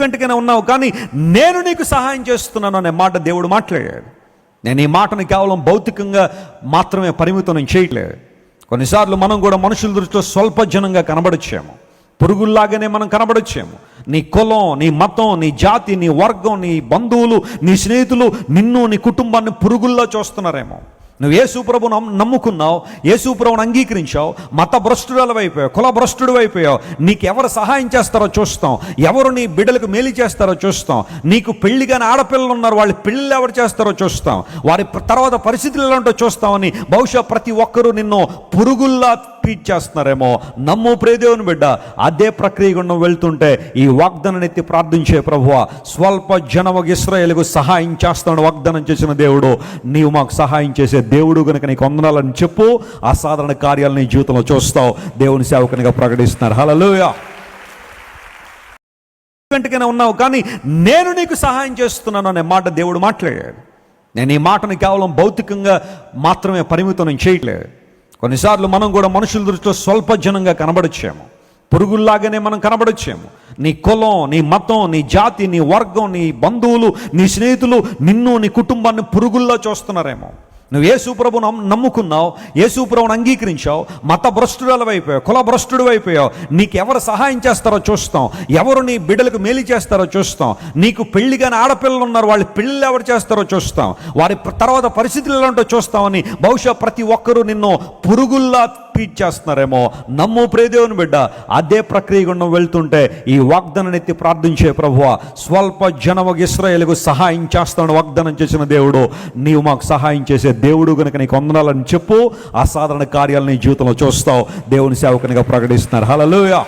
వెంటనే ఉన్నావు, కానీ నేను నీకు సహాయం చేస్తున్నాను అనే మాట దేవుడు మాట్లాడాడు. నేను ఈ మాటను కేవలం భౌతికంగా మాత్రమే పరిమితం చేయట్లేదు. కొన్నిసార్లు మనం కూడా మనుషుల దృష్టిలో స్వల్పజనంగా కనబడొచ్చాము, పురుగుల్లాగానే మనం కనబడొచ్చాము. నీ కులం, నీ మతం, నీ జాతి, నీ వర్గం, నీ బంధువులు, నీ స్నేహితులు నిన్ను, నీ కుటుంబాన్ని పురుగుల్లా చూస్తున్నారేమో. నువ్వు యేసుప్రభును నమ్ముకున్నావు, యేసుప్రభును అంగీకరించావు, మత భ్రష్టురాలు అయిపోయావు, కుల భ్రష్టుడు అయిపోయావు. నీకు ఎవరు సహాయం చేస్తారో చూస్తాం, ఎవరు నీ బిడ్డలకు మేలు చేస్తారో చూస్తాం. నీకు పెళ్లి కానీ ఆడపిల్లలు ఉన్నారు, వాళ్ళు పెళ్ళి ఎవరు చేస్తారో చూస్తాం, వారి తర్వాత పరిస్థితులు ఎలా ఉంటో చూస్తామని బహుశా ప్రతి ఒక్కరూ నిన్ను పురుగుల్లా ట్రీట్ చేస్తున్నారేమో. నమ్ము ప్రియదేవుని బిడ్డ, అదే ప్రక్రియ గుండా వెళ్తుంటే ఈ వాగ్దానాన్ని ఎత్తి ప్రార్థించే ప్రభువా, స్వల్ప జనము ఇశ్రాయేలుకు సహాయం చేస్తాను వాగ్దానం చేసిన దేవుడు, నీవు మాకు సహాయం చేసే దేవుడు కనుక నీకు వందనాలని చెప్పు. అసాధారణ కార్యాలను నీ జీవితంలో చూస్తావు. దేవుని సేవకునిగా ప్రకటిస్తున్నారు. హల్లెలూయా. వెంటనే ఉన్నావు, కానీ నేను నీకు సహాయం చేస్తున్నాను అనే మాట దేవుడు మాట్లాడాడు. నేను ఈ మాటను కేవలం భౌతికంగా మాత్రమే పరిమితం చేయట్లేదు. కొన్నిసార్లు మనం కూడా మనుషుల దృష్టిలో స్వల్పజనంగా కనబడొచ్చాము, పురుగుల్లాగానే మనం కనబడొచ్చాము. నీ కులం, నీ మతం, నీ జాతి, నీ వర్గం, నీ బంధువులు, నీ స్నేహితులు నిన్ను, నీ కుటుంబాన్ని పురుగుల్లా చూస్తున్నారేమో. నువ్వు యేసుప్రభును నమ్ముకున్నావు, యేసుప్రభును అంగీకరించావు, మత భ్రష్టురాలు అయిపోయావు, కుల భ్రష్టుడు అయిపోయావు. నీకు ఎవరు సహాయం చేస్తారో చూస్తాం, ఎవరు నీ బిడ్డలకు మేలు చేస్తారో చూస్తాం. నీకు పెళ్లి కానీ ఆడపిల్లలు ఉన్నారు, వాళ్ళు పెళ్ళి ఎవరు చేస్తారో చూస్తాం, వారి తర్వాత పరిస్థితులు ఎలా ఉంటో చూస్తామని బహుశా ప్రతి ఒక్కరూ నిన్ను పురుగుల్లా ట్రీట్ చేస్తున్నారేమో. నమ్ము ప్రియదేవుని బిడ్డ, అదే ప్రక్రియ గుండా వెళ్తుంటే ఈ వాగ్దానాన్ని ఎత్తి ప్రార్థించే ప్రభువా, స్వల్ప జనము ఇశ్రాయేలుకు సహాయం చేస్తాను వాగ్దానం చేసిన దేవుడు, నీవు మాకు సహాయం చేసే దేవుడు కనుక నీకు వందనాలని చెప్పు. అసాధారణ కార్యాలను నీ జీవితంలో చూస్తావు. దేవుని సేవకునిగా ప్రకటిస్తున్నారు. హల్లెలూయా.